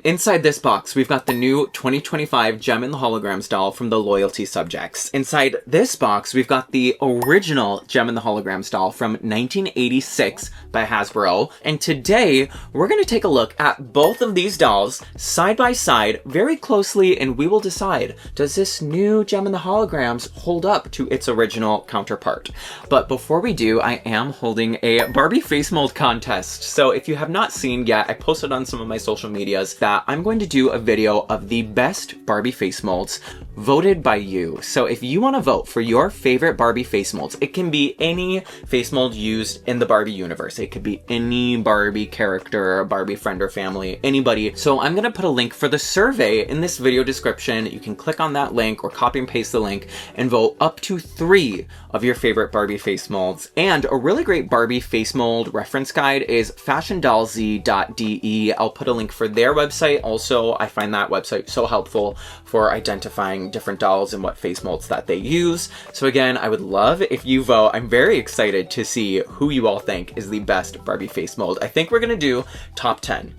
Inside this box, we've got the new 2025 Gem and the Holograms doll from the Loyalty Subjects. Inside this box, we've got the original Gem and the Holograms doll from 1986 by Hasbro. And today, we're going to take a look at both of these dolls side by side very closely, and we will decide, does this new Gem and the Holograms hold up to its original counterpart? But before we do, I am holding a Barbie face mold contest. So if you have not seen yet, I posted on some of my social medias that I'm going to do a video of the best Barbie face molds voted by you. So if you want to vote for your favorite Barbie face molds, it can be any face mold used in the Barbie universe. It could be any Barbie character, Barbie friend or family, anybody. So I'm going to put a link for the survey in this video description. You can click on that link or copy and paste the link and vote up to 3 of your favorite Barbie face molds. And a really great Barbie face mold reference guide is fashiondollz.de. I'll put a link for their website. Also, I find that website so helpful for identifying different dolls and what face molds that they use. So again, I would love if you vote. I'm very excited to see who you all think is the best Barbie face mold. I think we're gonna do top 10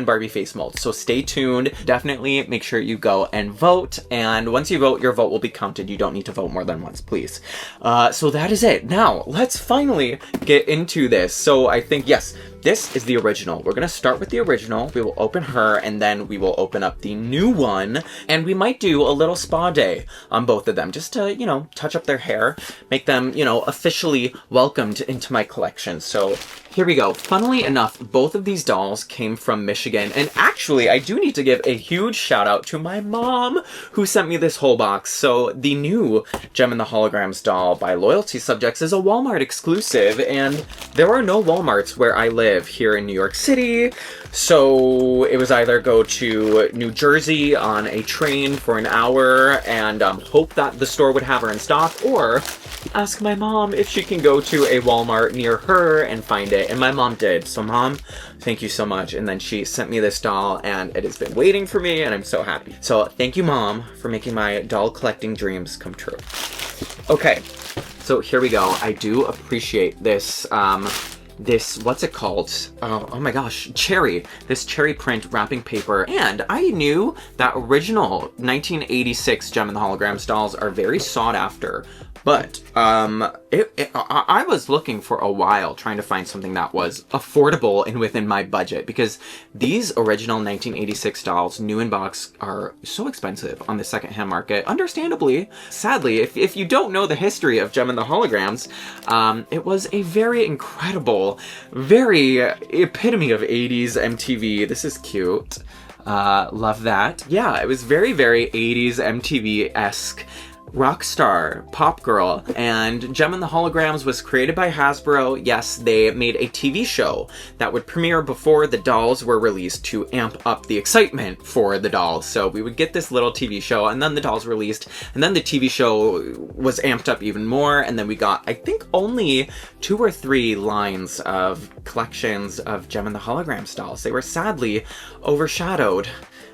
Barbie face molds. So stay tuned. Definitely make sure you go and vote. And once you vote, your vote will be counted. You don't need to vote more than once, please. So that is it. Now, let's finally get into this. So I think, yes, this is the original. We're gonna start with the original. We will open her and then we will open up the new one. And we might do a little spa day on both of them just to, you know, touch up their hair, make them, you know, officially welcomed into my collection. So here we go. Funnily enough, both of these dolls came from Michigan. And actually, I do need to give a huge shout out to my mom who sent me this whole box. So the new Gem and the Holograms doll by Loyalty Subjects is a Walmart exclusive. And there are no Walmarts where I live here in New York City. So it was either go to New Jersey on a train for an hour and hope that the store would have her in stock, or ask my mom if she can go to a Walmart near her and find it. And my mom did. So Mom, thank you so much. And then she sent me this doll and it has been waiting for me and I'm so happy. So thank you, Mom, for making my doll collecting dreams come true. Okay, so here we go. I do appreciate this, what's it called? Oh my gosh, this cherry print wrapping paper. And I knew that original 1986 Gem and the Holograms dolls are very sought after. But I was looking for a while trying to find something that was affordable and within my budget, because these original 1986 dolls, new in box, are so expensive on the secondhand market. Understandably, sadly, if you don't know the history of Gem and the Holograms, it was a very incredible, very epitome of 80s MTV. This is cute. Love that. Yeah, it was very, very 80s MTV-esque. Rock star, pop girl, and Gem and the Holograms was created by Hasbro. Yes, they made a TV show that would premiere before the dolls were released to amp up the excitement for the dolls. So we would get this little TV show, and then the dolls released, and then the TV show was amped up even more, and then we got, I think, only 2 or 3 lines of collections of Gem and the Holograms dolls. They were sadly overshadowed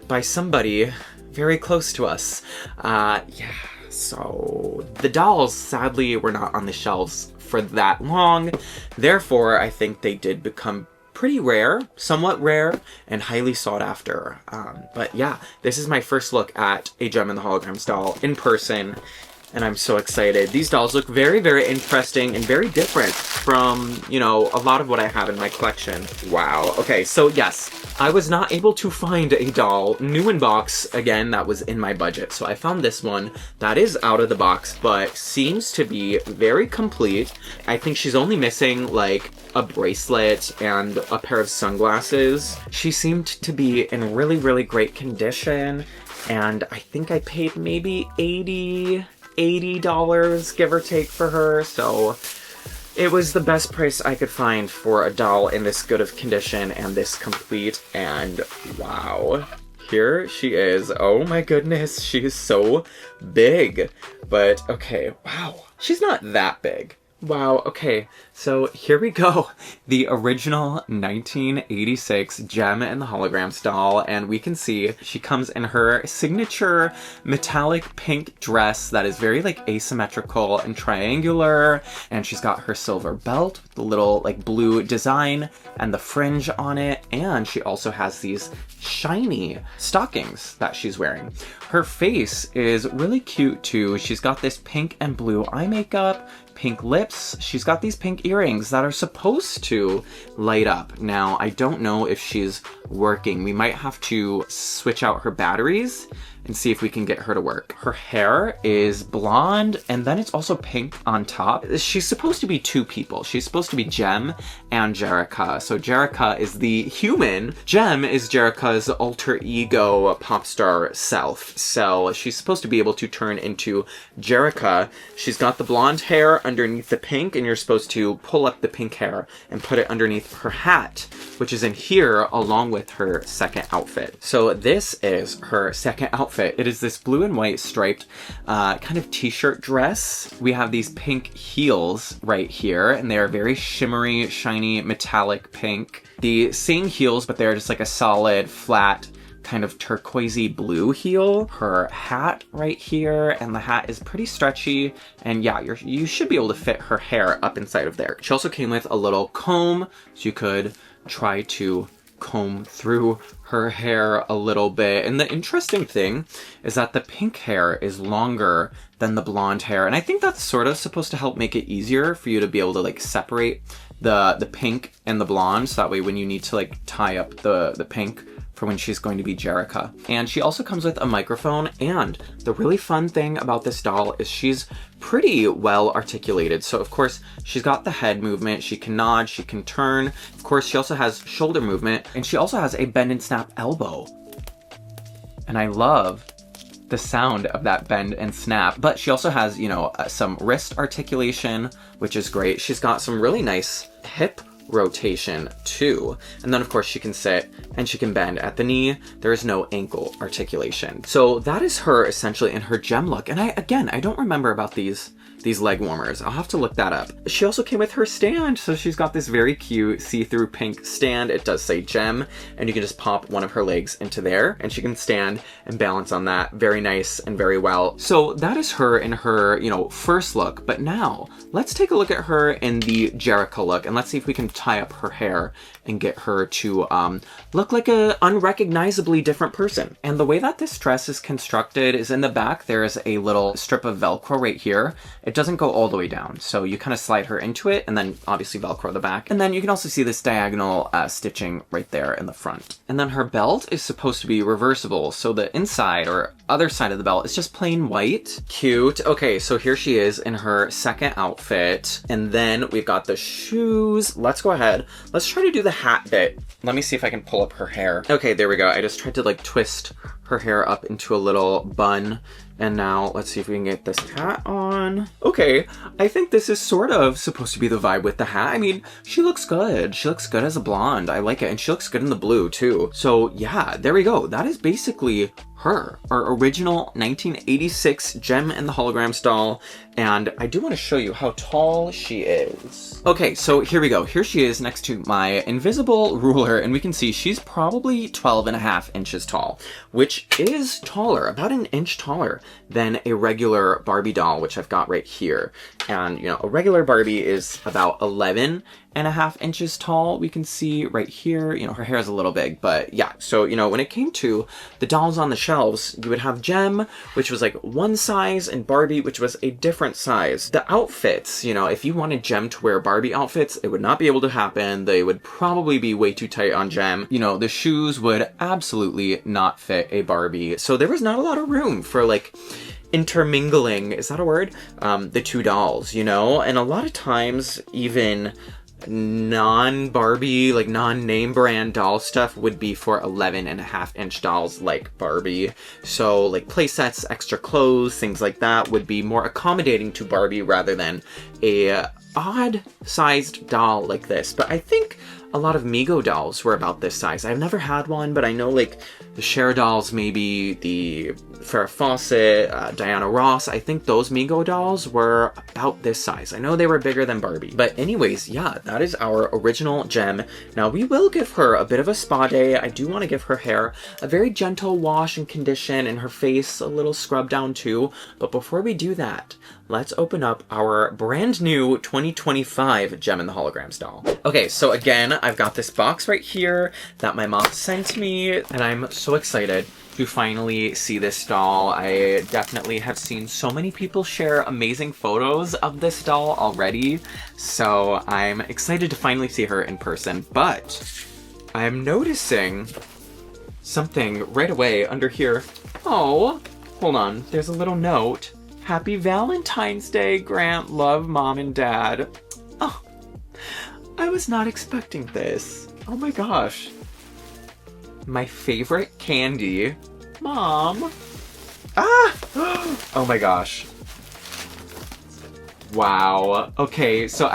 by somebody very close to us. Yeah. So the dolls, sadly, were not on the shelves for that long. Therefore, I think they did become pretty rare, somewhat rare, and highly sought after. But yeah, this is my first look at a Gem and the Holograms doll in person, and I'm so excited. These dolls look very, very interesting and very different from, you know, a lot of what I have in my collection. Wow. Okay, so yes, I was not able to find a doll new in box, again, that was in my budget. So I found this one that is out of the box, but seems to be very complete. I think she's only missing, like, a bracelet and a pair of sunglasses. She seemed to be in really, really great condition, and I think I paid maybe $80, give or take, for her. So it was the best price I could find for a doll in this good of condition and this complete, and wow. Here she is. Oh my goodness, she is so big. But okay, wow. She's not that big. Wow, okay, so here we go. The original 1986 Gem and the Holograms doll, and we can see she comes in her signature metallic pink dress that is very like asymmetrical and triangular, and she's got her silver belt with the little like blue design and the fringe on it, and she also has these shiny stockings that she's wearing. Her face is really cute too. She's got this pink and blue eye makeup, pink lips. She's got these pink earrings that are supposed to light up. Now, I don't know if she's working. We might have to switch out her batteries and see if we can get her to work. Her hair is blonde, and then it's also pink on top. She's supposed to be two people. She's supposed to be Gem and Jerrica. So Jerrica is the human. Gem is Jerrica's alter ego pop star self. So she's supposed to be able to turn into Jerrica. She's got the blonde hair underneath the pink, and you're supposed to pull up the pink hair and put it underneath her hat, which is in here along with her second outfit. So this is her second outfit. It is this blue and white striped kind of t-shirt dress. We have these pink heels right here, and they are very shimmery, shiny, metallic pink. The same heels, but they're just like a solid, flat, kind of turquoisey blue heel. Her hat right here, and the hat is pretty stretchy, and yeah, you should be able to fit her hair up inside of there. She also came with a little comb, so you could try to comb through her hair a little bit. And the interesting thing is that the pink hair is longer than the blonde hair, and I think that's sort of supposed to help make it easier for you to be able to like separate the pink and the blonde, so that way when you need to like tie up the pink for when she's going to be Jerrica. And she also comes with a microphone, and the really fun thing about this doll is she's pretty well articulated. So of course she's got the head movement, she can nod, she can turn. Of course she also has shoulder movement, and she also has a bend and snap elbow. And I love the sound of that bend and snap. But she also has, you know, some wrist articulation, which is great. She's got some really nice hip rotation too, and then of course she can sit and she can bend at the knee. There is no ankle articulation. So that is her essentially in her Gem look. And I don't remember about these leg warmers. I'll have to look that up. She also came with her stand, so she's got this very cute see-through pink stand. It does say Gem, and you can just pop one of her legs into there, and she can stand and balance on that. Very nice and very well. So that is her in her, you know, first look. But now let's take a look at her in the Jerrica look, and let's see if we can tie up her hair and get her to look like a unrecognizably different person. And the way that this dress is constructed is in the back there is a little strip of Velcro right here. It doesn't go all the way down, so you kind of slide her into it and then obviously Velcro the back. And then you can also see this diagonal stitching right there in the front. And then her belt is supposed to be reversible, so the inside or other side of the belt is just plain white. Cute. Okay, so here she is in her second outfit, and then we've got the shoes. Let's go ahead. Let's try to do the hat bit. Let me see if I can pull up her hair. Okay, there we go. I just tried to like twist her hair up into a little bun. And now let's see if we can get this hat on. Okay, I think this is sort of supposed to be the vibe with the hat. I mean, she looks good. She looks good as a blonde. I like it. And she looks good in the blue too. So yeah, there we go. That is basically her, our original 1986 Gem and the Holograms doll. And I do want to show you how tall she is. Okay, so here we go. Here she is next to my invisible ruler, and we can see she's probably 12.5 inches tall, which is taller, about an inch taller than a regular Barbie doll, which I've got right here. And, you know, a regular Barbie is about 11.5 inches tall. We can see right here, you know, her hair is a little big, but yeah. So, you know, when it came to the dolls on the shelves, you would have Gem, which was like one size, and Barbie, which was a different size. The outfits, you know, if you wanted Gem to wear Barbie outfits, it would not be able to happen. They would probably be way too tight on Gem. You know, the shoes would absolutely not fit a Barbie. So there was not a lot of room for like intermingling, is that a word? The two dolls, you know? And a lot of times even non-Barbie, like non-name brand doll stuff would be for 11.5 inch dolls like Barbie. So like play sets, extra clothes, things like that would be more accommodating to Barbie rather than a odd sized doll like this. But I think a lot of Mego dolls were about this size. I've never had one, but I know like the Cher dolls, maybe the Farrah Fawcett, Diana Ross, I think those Mego dolls were about this size. I know they were bigger than Barbie. But anyways, yeah, that is our original Gem. Now we will give her a bit of a spa day. I do want to give her hair a very gentle wash and condition, and her face a little scrub down too. But before we do that, let's open up our brand new 2025 Gem in the Holograms doll. Okay, so again, I've got this box right here that my mom sent me, and I'm so excited to finally see this doll. I definitely have seen so many people share amazing photos of this doll already, so I'm excited to finally see her in person. But I'm noticing something right away under here. Oh, hold on, there's a little note. Happy Valentine's Day, Grant. Love, Mom and Dad. Oh, I was not expecting this. Oh my gosh. My favorite candy. Mom. Ah! Oh my gosh. Wow. Okay, so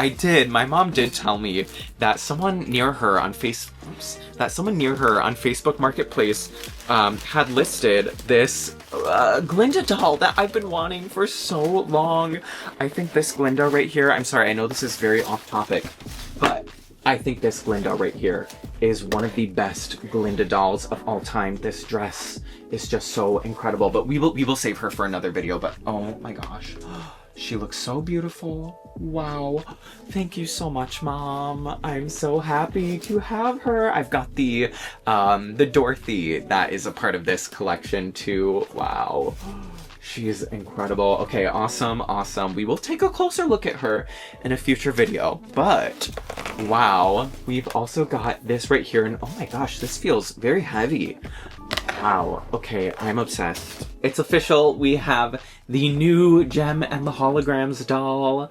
my mom did tell me that someone near her on Facebook Marketplace had listed this Glinda doll that I've been wanting for so long. I think this Glinda right here, I'm sorry, I know this is very off topic, but I think this Glinda right here is one of the best Glinda dolls of all time. This dress is just so incredible, but we will save her for another video. But oh my gosh, she looks so beautiful. Wow. Thank you so much, Mom. I'm so happy to have her. I've got the Dorothy that is a part of this collection too. Wow. She's incredible. Okay, awesome, awesome. We will take a closer look at her in a future video. But wow, we've also got this right here, and oh my gosh, this feels very heavy. Wow, okay, I'm obsessed. It's official, we have the new Gem and the Holograms doll.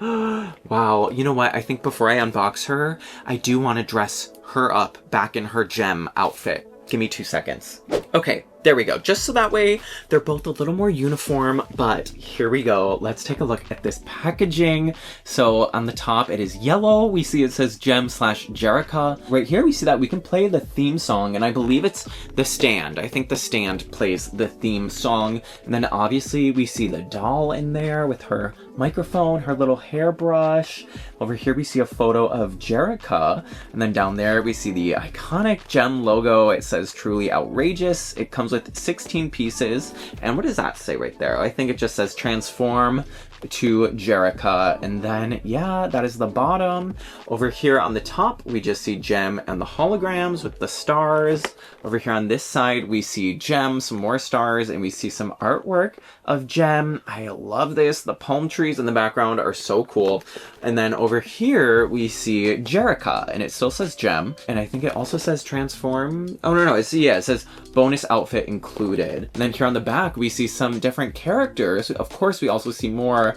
Wow, you know what? I think before I unbox her, I do want to dress her up back in her Gem outfit. Give me 2 seconds. Okay, there we go. Just so that way they're both a little more uniform, but here we go. Let's take a look at this packaging. So on the top, it is yellow. We see it says Gem/Jerica. Right here, we see that we can play the theme song, and I believe it's the stand. I think the stand plays the theme song. And then obviously we see the doll in there with her microphone, her little hairbrush. Over here, we see a photo of Jerica. And then down there, we see the iconic Gem logo. It says truly outrageous. It comes with 16 pieces. And what does that say right there? I think it just says transform to Jerica. And then, yeah, that is the bottom. Over here on the top, we just see Gem and the Holograms with the stars. Over here on this side, we see Gem, some more stars, and we see some artwork of Gem. I love this. The palm trees in the background are so cool. And then over here, we see Jerica, and it still says Gem. And I think it also says transform. Oh, no, it says bonus outfit included. And then here on the back, we see some different characters. Of course, we also see more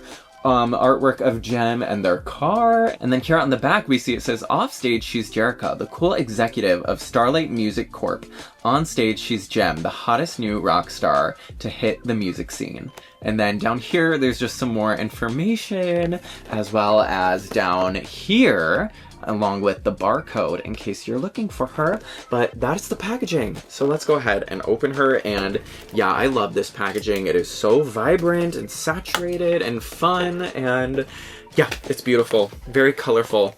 artwork of Gem and their car. And then here on the back, we see it says offstage, she's Jerica, the cool executive of Starlight Music Corp. On stage, she's Gem, the hottest new rock star to hit the music scene. And then down here, there's just some more information, as well as down here, along with the barcode in case you're looking for her. But that's the packaging. So let's go ahead and open her. And yeah, I love this packaging. It is so vibrant and saturated and fun. And yeah, it's beautiful. Very colorful.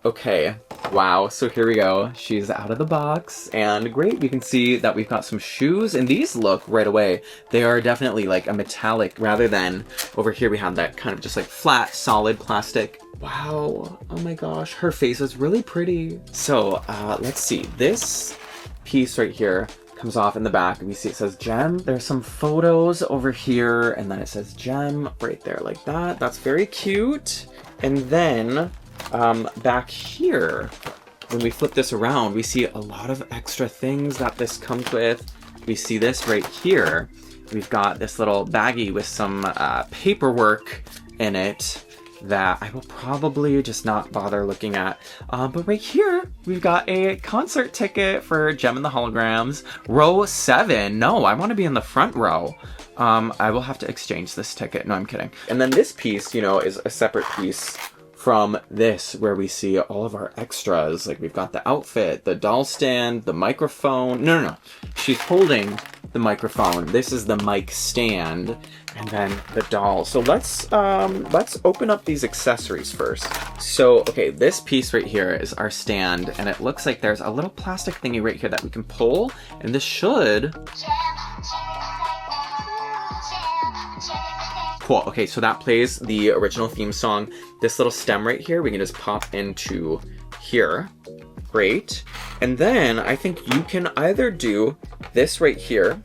Okay. Wow. So here we go. She's out of the box, and great. You can see that we've got some shoes, and these look right away. They are definitely like a metallic rather than over here we have that kind of just like flat, solid plastic. Wow. Oh my gosh. Her face is really pretty. So let's see. This piece right here comes off in the back. We see it says Gem. There's some photos over here, and then it says Gem right there like that. That's very cute. And then back here, when we flip this around, we see a lot of extra things that this comes with. We see this right here. We've got this little baggie with some paperwork in it that I will probably just not bother looking at. But right here, we've got a concert ticket for Gem and the Holograms. Row 7. No, I want to be in the front row. I will have to exchange this ticket. No, I'm kidding. And then this piece, you know, is a separate piece from this, where we see all of our extras. Like we've got the outfit, the doll stand, the microphone. No. She's holding the microphone. This is the mic stand, and then the doll. So let's open up these accessories first. So, okay, this piece right here is our stand, and it looks like there's a little plastic thingy right here that we can pull, and this should... Cool. Okay, so that plays the original theme song. This little stem right here, we can just pop into here. Great. And then I think you can either do this right here,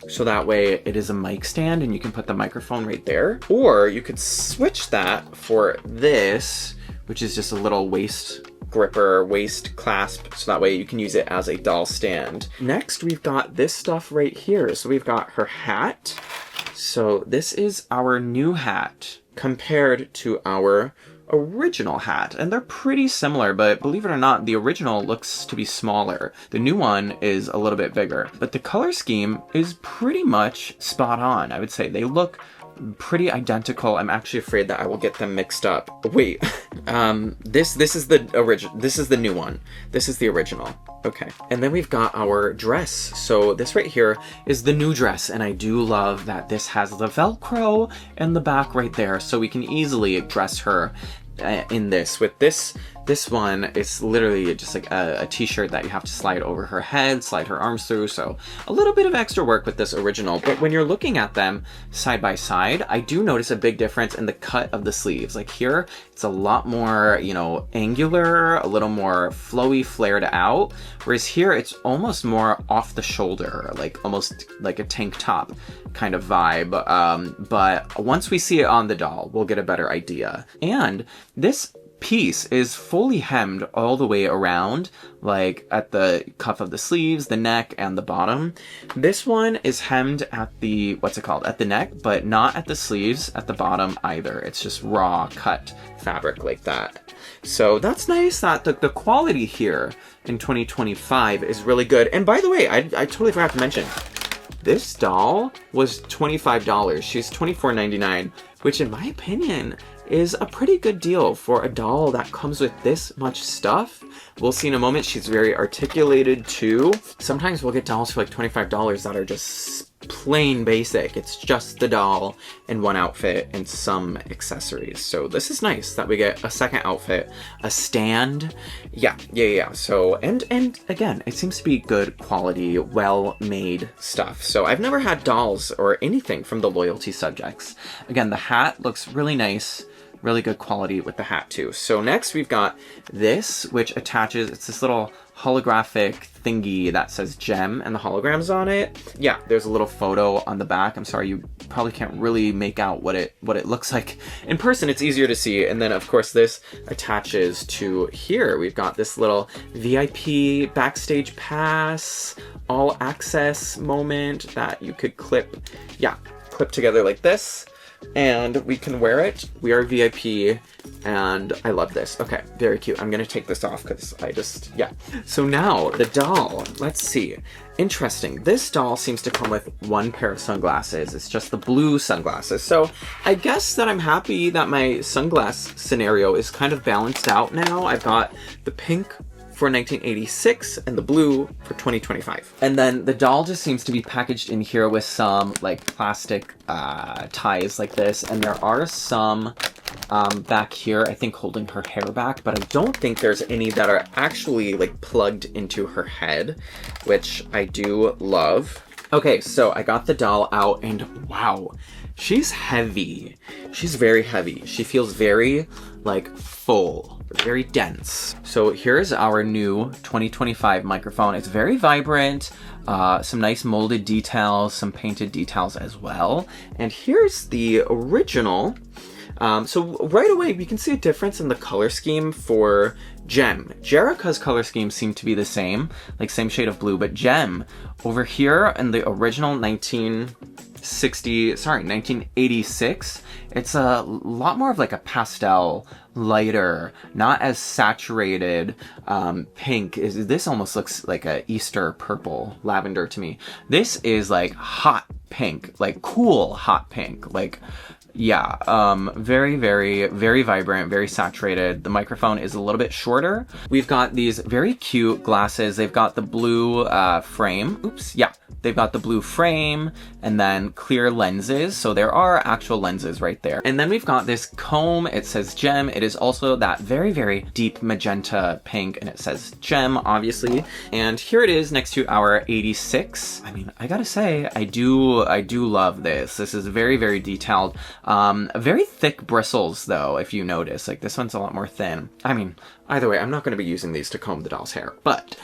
so that way it is a mic stand and you can put the microphone right there, or you could switch that for this, which is just a little waist gripper, waist clasp, so that way you can use it as a doll stand. Next, we've got this stuff right here. So we've got her hat. So this is our new hat compared to our original hat, and they're pretty similar, but believe it or not, the original looks to be smaller. The new one is a little bit bigger, but the color scheme is pretty much spot on. I would say they look pretty identical. I'm actually afraid that I will get them mixed up. Wait, this is the original. This is the new one. This is the original. Okay, and then we've got our dress. So this right here is the new dress, and I do love that this has the Velcro in the back right there, so we can easily dress her in this. With this one, it's literally just like a t-shirt that you have to slide over her head, slide her arms through, so a little bit of extra work with this original. But when you're looking at them side by side, I do notice a big difference in the cut of the sleeves. Like here, it's a lot more, you know, angular, a little more flowy, flared out, whereas here it's almost more off the shoulder, like almost like a tank top kind of vibe. But once we see it on the doll, we'll get a better idea. And this piece is fully hemmed all the way around, like at the cuff of the sleeves, the neck, and the bottom. This one is hemmed at the, what's it called, at the neck, but not at the sleeves, at the bottom either. It's just raw cut fabric like that. So that's nice that the quality here in 2025 is really good. And by the way, I totally forgot to mention, this doll was $25. She's $24.99, which in my opinion is a pretty good deal for a doll that comes with this much stuff. We'll see in a moment. She's very articulated too. Sometimes we'll get dolls for like $25 that are just plain basic. It's just the doll and one outfit and some accessories. So this is nice that we get a second outfit, a stand. Yeah. So, and again, it seems to be good quality, well-made stuff. So I've never had dolls or anything from the loyalty subjects. Again, the hat looks really nice. Really good quality with the hat too. So next we've got this, which attaches, it's this little holographic thingy that says Gem and the holograms on it. Yeah, there's a little photo on the back. I'm sorry, you probably can't really make out what it looks like in person. It's easier to see. And then of course this attaches to here. We've got this little VIP backstage pass, all access moment that you could clip together like this. And we can wear it. We are VIP, and I love this. Okay, very cute. I'm gonna take this off because So now, the doll, let's see. Interesting. This doll seems to come with one pair of sunglasses. It's just the blue sunglasses. So I guess that I'm happy that my sunglass scenario is kind of balanced out now. I've got the pink for 1986 and the blue for 2025. And then the doll just seems to be packaged in here with some like plastic ties like this, and there are some back here, I think, holding her hair back, but I don't think there's any that are actually like plugged into her head, which I do love. Okay, so I got the doll out, and wow, she's heavy. She's very heavy. She feels very like full, very dense. So here's our new 2025 microphone. It's very vibrant, some nice molded details, some painted details as well. And here's the original. So right away, we can see a difference in the color scheme for Gem. Jerrica's color scheme seemed to be the same, like same shade of blue, but Gem over here in the original 1986, it's a lot more of like a pastel, lighter, not as saturated pink. This almost looks like a Easter purple, lavender to me. This is like hot pink, like cool hot pink, like Yeah, very, very, very vibrant, very saturated. The microphone is a little bit shorter. We've got these very cute glasses. They've got the blue frame. Oops, yeah. They've got the blue frame and then clear lenses. So there are actual lenses right there. And then we've got this comb. It says gem. It is also that very, very deep magenta pink, and it says gem, obviously. And here it is next to our 86. I mean, I gotta say, I do love this. This is very, very detailed. Very thick bristles though, if you notice. Like this one's a lot more thin. I mean, either way, I'm not going to be using these to comb the doll's hair, but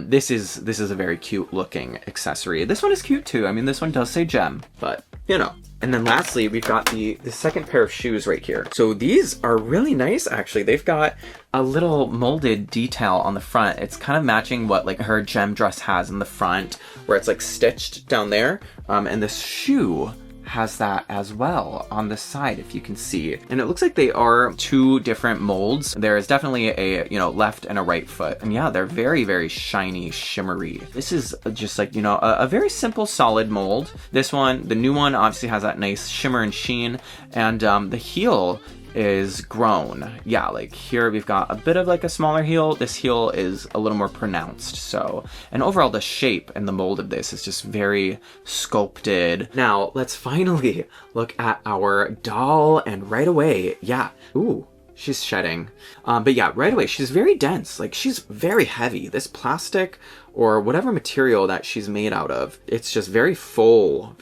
this is a very cute looking accessory. This one is cute too. I mean, this one does say gem, but you know. And then lastly, we've got the second pair of shoes right here. So these are really nice, actually. They've got a little molded detail on the front. It's kind of matching what like her gem dress has in the front, where it's like stitched down there. And this shoe has that as well on the side, if you can see. And it looks like they are two different molds. There is definitely a, you know, left and a right foot. And yeah, they're very, very shiny, shimmery. This is just like, you know, a very simple, solid mold. This one, the new one, obviously has that nice shimmer and sheen. And the heel is grown. Yeah, like here we've got a bit of like a smaller heel. This heel is a little more pronounced. So, and overall the shape and the mold of this is just very sculpted. Now let's finally look at our doll, and right away, yeah, ooh, she's shedding. But yeah, right away, she's very dense. Like she's very heavy. This plastic or whatever material that she's made out of, it's just very full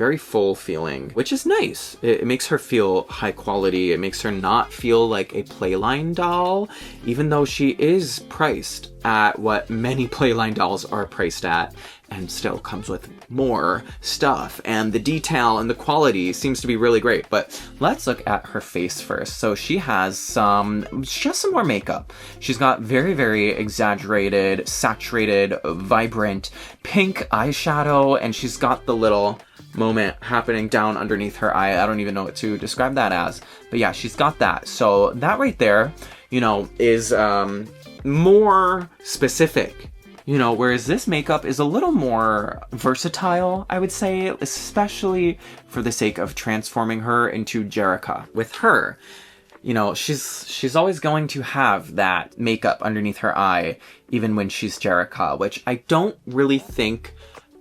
feeling, which is nice. It makes her feel high quality. It makes her not feel like a Playline doll, even though she is priced at what many Playline dolls are priced at, and still comes with more stuff. And the detail and the quality seems to be really great. But let's look at her face first. So she has some more makeup. She's got very, very exaggerated, saturated, vibrant pink eyeshadow, and she's got the little moment happening down underneath her eye. I don't even know what to describe that as, but yeah, she's got that. So that right there, you know, is more specific, you know, whereas this makeup is a little more versatile, I would say, especially for the sake of transforming her into Jerrica. With her, you know, she's always going to have that makeup underneath her eye, even when she's Jerrica, which I don't really think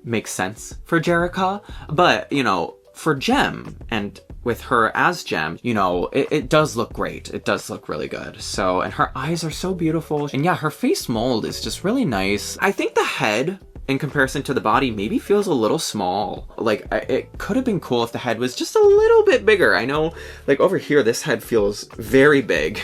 makes sense for Jerrica, but, you know, for Gem, and with her as Gem, you know, it does look great. It does look really good. So, and her eyes are so beautiful. And yeah, her face mold is just really nice. I think the head, in comparison to the body, maybe feels a little small. Like, it could have been cool if the head was just a little bit bigger. I know, like, over here, this head feels very big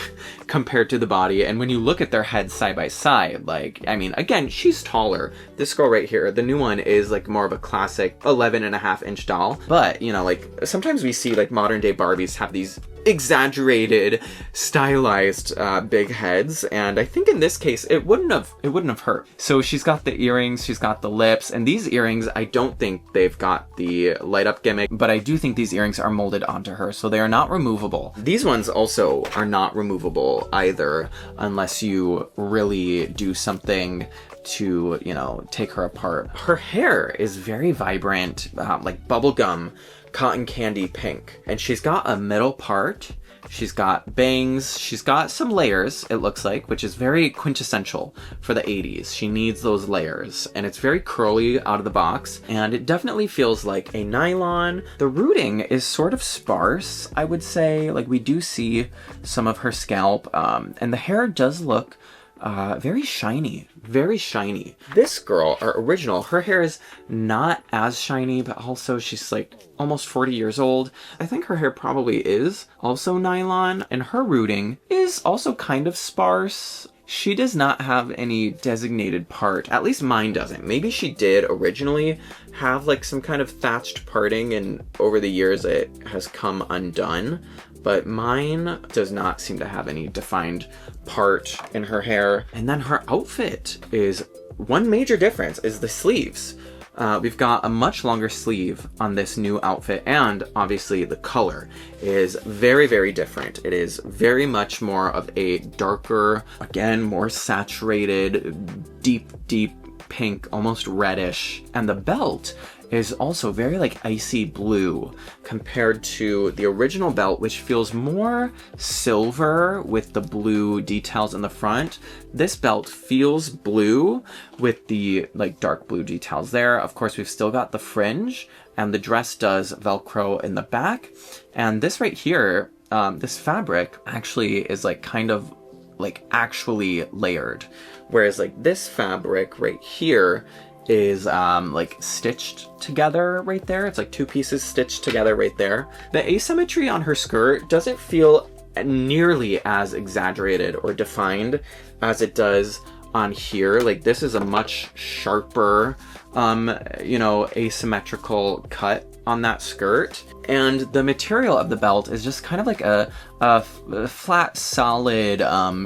compared to the body. And when you look at their heads side by side, like, I mean, again, she's taller. This girl right here, the new one, is like more of a classic 11.5-inch doll. But, you know, like, sometimes we see like modern day Barbies have these exaggerated, stylized big heads, and I think in this case it wouldn't have hurt. So she's got the earrings, she's got the lips, and these earrings, I don't think they've got the light up gimmick, but I do think these earrings are molded onto her, so they are not removable. These ones also are not removable either, unless you really do something to, you know, take her apart. Her hair is very vibrant, like bubblegum cotton candy pink, and she's got a middle part, she's got bangs, she's got some layers, it looks like, which is very quintessential for the 80s. She needs those layers, and it's very curly out of the box, and it definitely feels like a nylon. The rooting is sort of sparse, I would say. Like, we do see some of her scalp, and the hair does look very shiny, very shiny. This girl, our original, her hair is not as shiny, but also she's like almost 40 years old. I think her hair probably is also nylon, and her rooting is also kind of sparse. She does not have any designated part, at least mine doesn't. Maybe she did originally have like some kind of thatched parting, and over the years it has come undone. But mine does not seem to have any defined part in her hair. And then her outfit is, one major difference is the sleeves. We've got a much longer sleeve on this new outfit, and obviously the color is very, very different. It is very much more of a darker, again, more saturated, deep pink, almost reddish. And the belt is also very like icy blue compared to the original belt, which feels more silver with the blue details in the front. This belt feels blue with the like dark blue details there. Of course, we've still got the fringe, and the dress does Velcro in the back. And this right here, this fabric actually is like kind of like actually layered. Whereas like this fabric right here is like stitched together right there. It's like two pieces stitched together right there. The asymmetry on her skirt doesn't feel nearly as exaggerated or defined as it does on here. Like this is a much sharper, you know, asymmetrical cut on that skirt. And the material of the belt is just kind of like a flat, solid,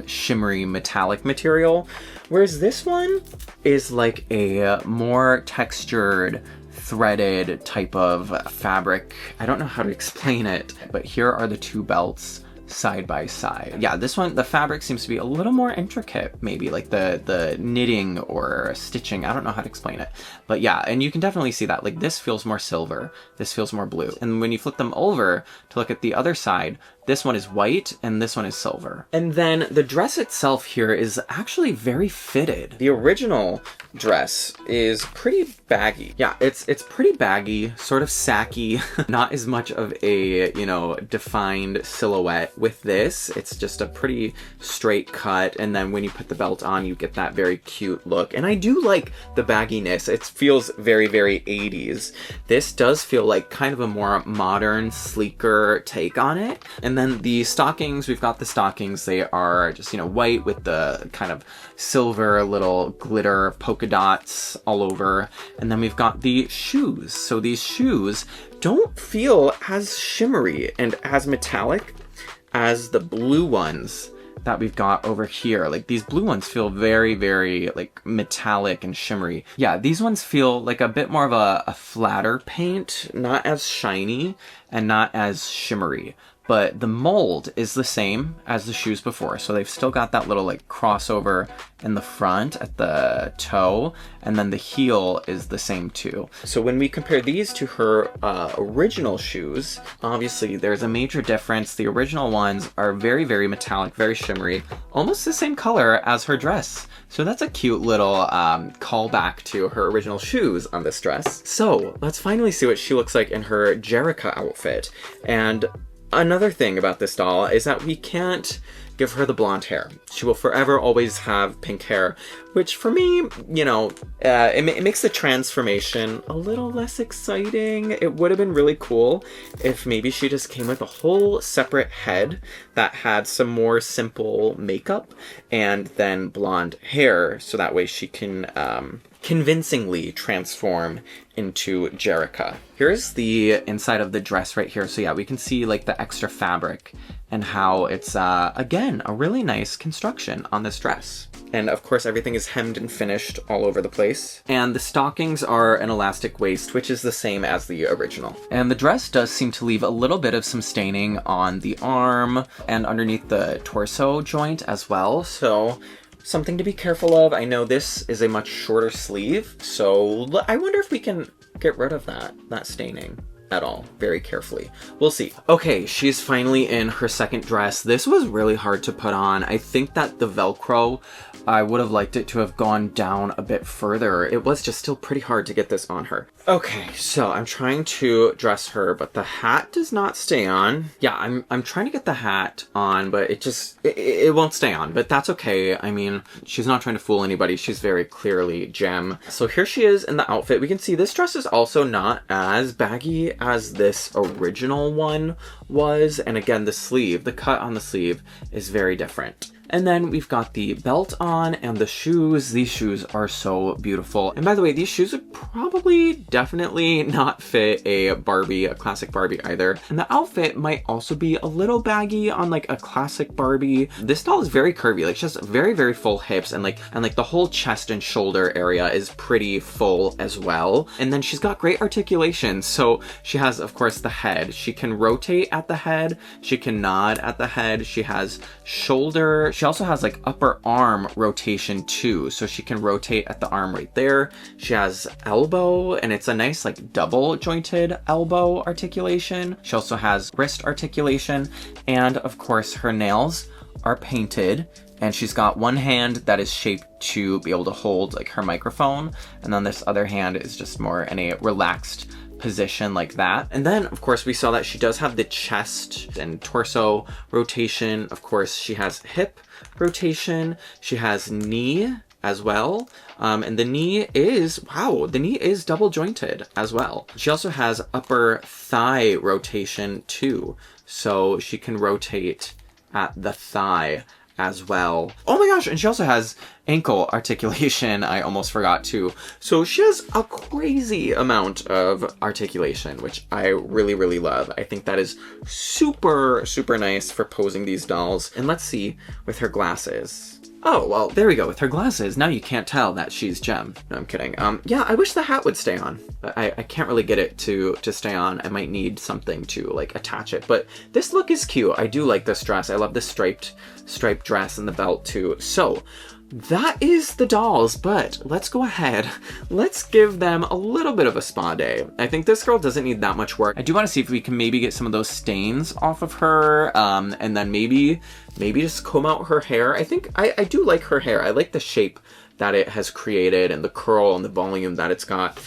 shimmery metallic material. Whereas this one is like a more textured, threaded type of fabric. I don't know how to explain it, but here are the two belts side by side. Yeah, this one, the fabric seems to be a little more intricate, maybe like the knitting or stitching. I don't know how to explain it, but yeah, and you can definitely see that like this feels more silver, this feels more blue. And when you flip them over to look at the other side, this one is white and this one is silver. And then the dress itself here is actually very fitted. The original dress is pretty baggy. Yeah, it's pretty baggy, sort of sacky, not as much of a, you know, defined silhouette. With this, it's just a pretty straight cut, and then when you put the belt on, you get that very cute look. And I do like the bagginess. It feels very, very 80s. This does feel like kind of a more modern, sleeker take on it. And then the stockings, we've got the stockings. They are just, you know, white with the kind of silver little glitter polka dots all over. And then we've got the shoes. So these shoes don't feel as shimmery and as metallic as the blue ones that we've got over here. Like these blue ones feel very, very like metallic and shimmery. Yeah, these ones feel like a bit more of a flatter paint, not as shiny and not as shimmery. But the mold is the same as the shoes before. So they've still got that little like crossover in the front at the toe, and then the heel is the same too. So when we compare these to her original shoes, obviously there's a major difference. The original ones are very, very metallic, very shimmery, almost the same color as her dress. So that's a cute little callback to her original shoes on this dress. So let's finally see what she looks like in her Jerrica outfit. And another thing about this doll is that we can't give her the blonde hair. She will forever always have pink hair, which for me, you know, it makes the transformation a little less exciting. It would have been really cool if maybe she just came with a whole separate head that had some more simple makeup and then blonde hair, so that way she can convincingly transform into Jerrica. Here's the inside of the dress right here. So yeah, we can see like the extra fabric and how it's, again, a really nice construction on this dress. And of course, everything is hemmed and finished all over the place. And the stockings are an elastic waist, which is the same as the original. And the dress does seem to leave a little bit of some staining on the arm and underneath the torso joint as well. So something to be careful of. I know this is a much shorter sleeve, so I wonder if we can get rid of that staining at all, very carefully. We'll see. Okay, she's finally in her second dress. This was really hard to put on. I think that the Velcro, I would have liked it to have gone down a bit further. It was just still pretty hard to get this on her. Okay, so I'm trying to dress her, but the hat does not stay on. Yeah, I'm trying to get the hat on, but it won't stay on, but that's okay. I mean, she's not trying to fool anybody. She's very clearly Gem. So here she is in the outfit. We can see this dress is also not as baggy as this original one was. And again, the cut on the sleeve is very different. And then we've got the belt on and the shoes. These shoes are so beautiful. And by the way, these shoes would probably definitely not fit a classic Barbie either. And the outfit might also be a little baggy on like a classic Barbie. This doll is very curvy. Like she has very, very full hips, and like the whole chest and shoulder area is pretty full as well. And then she's got great articulation. So she has, of course, the head. She can rotate at the head. She can nod at the head. She has shoulder. She She also has like upper arm rotation too, so she can rotate at the arm right there. She has elbow, and it's a nice like double jointed elbow articulation. She also has wrist articulation, and of course her nails are painted, and she's got one hand that is shaped to be able to hold like her microphone, and then this other hand is just more in a relaxed position like that. And then of course we saw that she does have the chest and torso rotation. Of course she has hip rotation, she has knee as well, and the knee is, wow, the knee is double jointed as well. She also has upper thigh rotation too, so she can rotate at the thigh as well. Oh my gosh, and she also has ankle articulation, I almost forgot too. So she has a crazy amount of articulation, which I really, really love. I think that is super, super nice for posing these dolls. And let's see with her glasses. Oh, well, there we go. With her glasses, now you can't tell that she's Gem. No, I'm kidding. Yeah, I wish the hat would stay on. But I can't really get it to stay on. I might need something to, like, attach it. But this look is cute. I do like this dress. I love this striped dress and the belt, too. So, that is the dolls, but let's go ahead. Let's give them a little bit of a spa day. I think this girl doesn't need that much work. I do want to see if we can maybe get some of those stains off of her, and then maybe just comb out her hair. I think I do like her hair. I like the shape that it has created and the curl and the volume that it's got.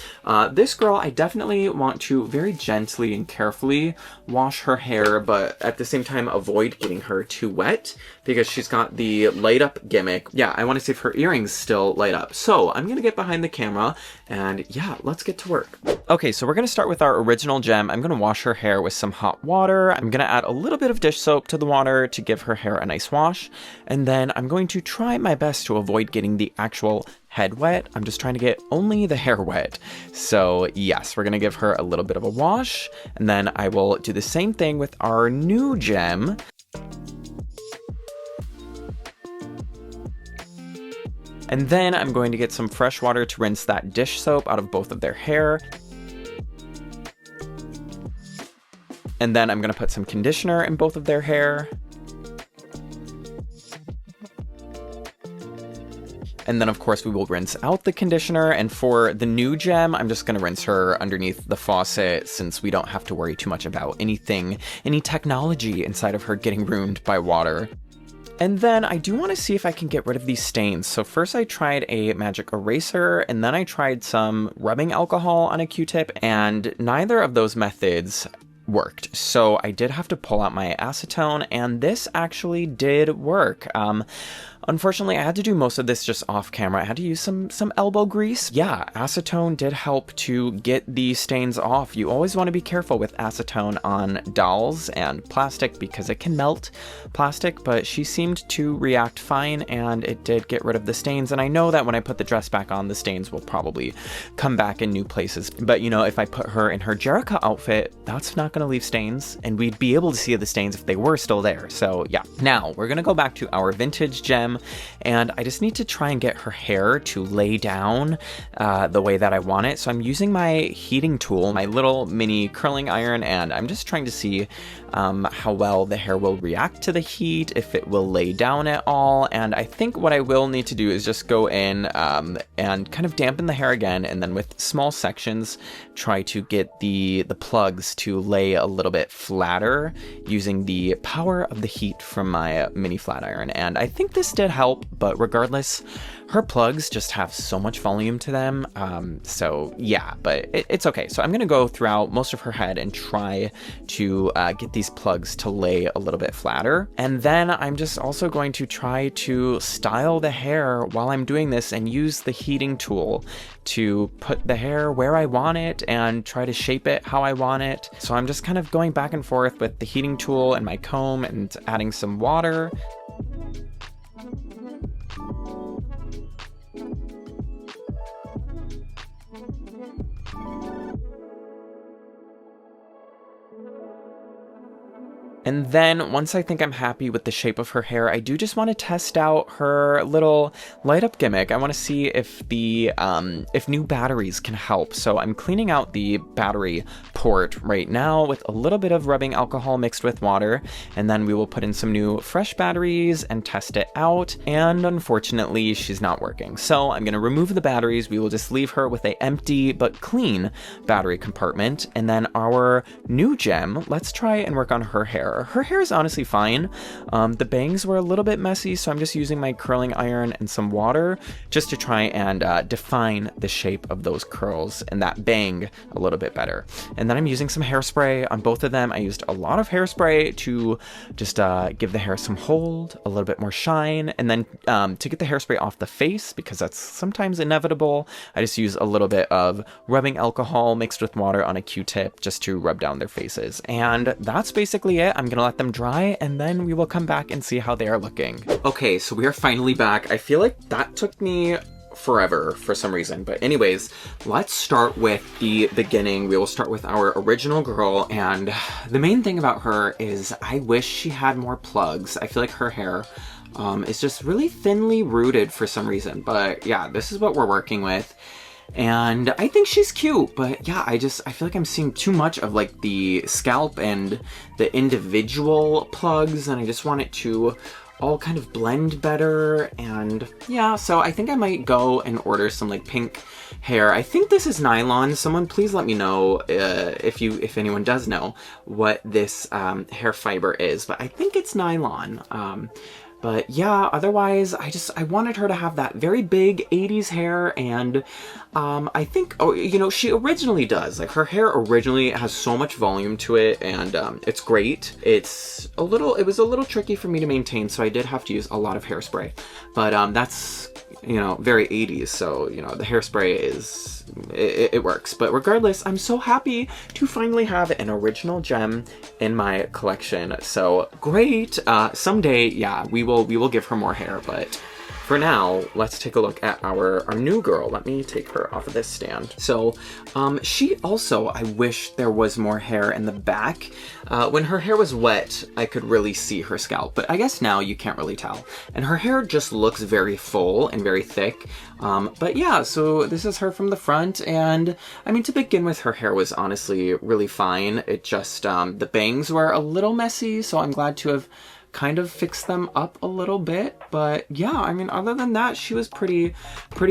This girl, I definitely want to very gently and carefully wash her hair, but at the same time avoid getting her too wet because she's got the light up gimmick. Yeah, I want to see if her earrings still light up. So I'm gonna get behind the camera and yeah, let's get to work. Okay, so we're gonna start with our original Gem. I'm gonna wash her hair with some hot water. I'm gonna add a little bit of dish soap to the water to give her hair a nice wash. And then I'm going to try my best to avoid getting the actual head wet. I'm just trying to get only the hair wet. So yes, we're gonna give her a little bit of a wash, and then I will do the same thing with our new Gem. And then I'm going to get some fresh water to rinse that dish soap out of both of their hair. And then I'm gonna put some conditioner in both of their hair. And then of course we will rinse out the conditioner. And for the new Gem, I'm just gonna rinse her underneath the faucet since we don't have to worry too much about any technology inside of her getting ruined by water. And then I do want to see if I can get rid of these stains. So first I tried a magic eraser, and then I tried some rubbing alcohol on a Q-tip, and neither of those methods worked. So I did have to pull out my acetone, and this actually did work. Unfortunately, I had to do most of this just off camera. I had to use some elbow grease. Yeah, acetone did help to get these stains off. You always want to be careful with acetone on dolls and plastic because it can melt plastic, but she seemed to react fine and it did get rid of the stains. And I know that when I put the dress back on, the stains will probably come back in new places. But you know, if I put her in her Jerrica outfit, that's not going to leave stains, and we'd be able to see the stains if they were still there. So yeah, now we're going to go back to our vintage Gem. And I just need to try and get her hair to lay down the way that I want it. So I'm using my heating tool, my little mini curling iron, and I'm just trying to see how well the hair will react to the heat, if it will lay down at all. And I think what I will need to do is just go in and kind of dampen the hair again, and then with small sections try to get the plugs to lay a little bit flatter using the power of the heat from my mini flat iron. And I think this did help, but regardless, her plugs just have so much volume to them. So yeah, but it's okay. So I'm gonna go throughout most of her head and try to get these plugs to lay a little bit flatter. And then I'm just also going to try to style the hair while I'm doing this and use the heating tool to put the hair where I want it and try to shape it how I want it. So I'm just kind of going back and forth with the heating tool and my comb and adding some water. And then once I think I'm happy with the shape of her hair, I do just want to test out her little light up gimmick. I want to see if if new batteries can help. So I'm cleaning out the battery port right now with a little bit of rubbing alcohol mixed with water, and then we will put in some new fresh batteries and test it out. And unfortunately, she's not working. So I'm going to remove the batteries. We will just leave her with a empty but clean battery compartment. And then our new gem, let's try and work on her hair. Her hair is honestly fine. The bangs were a little bit messy, so I'm just using my curling iron and some water just to try and define the shape of those curls and that bang a little bit better. And then I'm using some hairspray on both of them. I used a lot of hairspray to just give the hair some hold, a little bit more shine, and then to get the hairspray off the face, because that's sometimes inevitable, I just use a little bit of rubbing alcohol mixed with water on a Q-tip just to rub down their faces. And that's basically it. I'm gonna let them dry, and then we will come back and see how they are looking. Okay, so we are finally back. I feel like that took me forever for some reason, but anyways, let's start with the beginning. We will start with our original girl, and the main thing about her is I wish she had more plugs. I feel like her hair is just really thinly rooted for some reason, but yeah, this is what we're working with. And I think she's cute, but yeah, I feel like I'm seeing too much of like the scalp and the individual plugs, and I just want it to all kind of blend better. And yeah, so I think I might go and order some like pink hair. I think this is nylon. Someone please let me know if anyone does know what this hair fiber is, but I think it's nylon. But yeah, otherwise, I wanted her to have that very big 80s hair, and I think, you know, she originally does. Like, her hair originally has so much volume to it, and it's great. It was a little tricky for me to maintain, so I did have to use a lot of hairspray. But that's, you know, very 80s, so, you know, the hairspray is, it works. But regardless, I'm so happy to finally have an original gem in my collection. So great. Someday, yeah, we will give her more hair, but for now, let's take a look at our new girl. Let me take her off of this stand. So she also, I wish there was more hair in the back. When her hair was wet, I could really see her scalp, but I guess now you can't really tell. And her hair just looks very full and very thick. But yeah, so this is her from the front, and I mean, to begin with, her hair was honestly really fine. It just, the bangs were a little messy, so I'm glad to have kind of fix them up a little bit. But yeah, I mean, other than that, she was pretty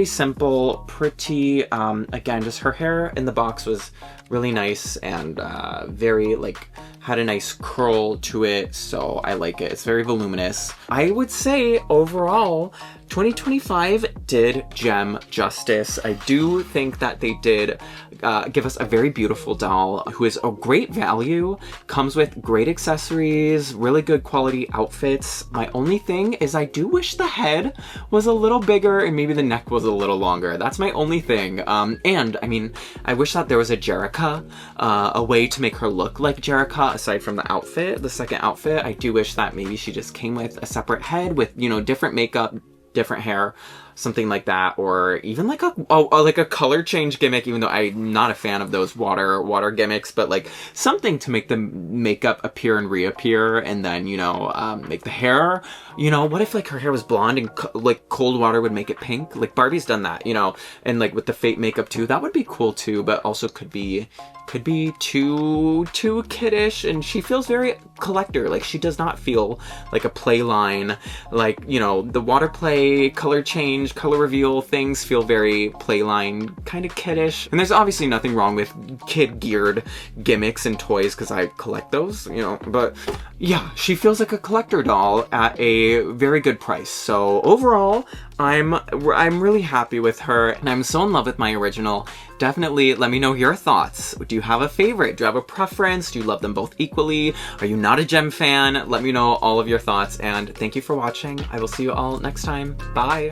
simple, pretty, again, just her hair in the box was really nice and very, like, had a nice curl to it, so I like it. It's very voluminous. I would say overall, 2025 did Gem justice. I do think that they did give us a very beautiful doll who is a great value, comes with great accessories, really good quality outfits. My only thing is I do wish the head was a little bigger and maybe the neck was a little longer. That's my only thing. And I mean, I wish that there was a Jerrica, a way to make her look like Jerrica aside from the outfit, the second outfit. I do wish that maybe she just came with a separate head with, you know, different makeup, different hair, something like that, or even like a color change gimmick, even though I'm not a fan of those water gimmicks, but like something to make the makeup appear and reappear, and then, you know, make the hair, you know, what if like her hair was blonde and like cold water would make it pink? Like Barbie's done that, you know, and like with the fake makeup too, that would be cool too, but also could be too kiddish, and she feels very collector. Like, she does not feel like a play line. Like, you know, the water play, color change, color reveal things feel very play line, kind of kiddish. And there's obviously nothing wrong with kid geared gimmicks and toys, because I collect those, you know, but yeah, she feels like a collector doll at a very good price. So overall, I'm really happy with her, and I'm so in love with my original. Definitely let me know your thoughts. Do you have a favorite? Do you have a preference? Do you love them both equally? Are you not a Gem fan? Let me know all of your thoughts, and thank you for watching. I will see you all next time. Bye!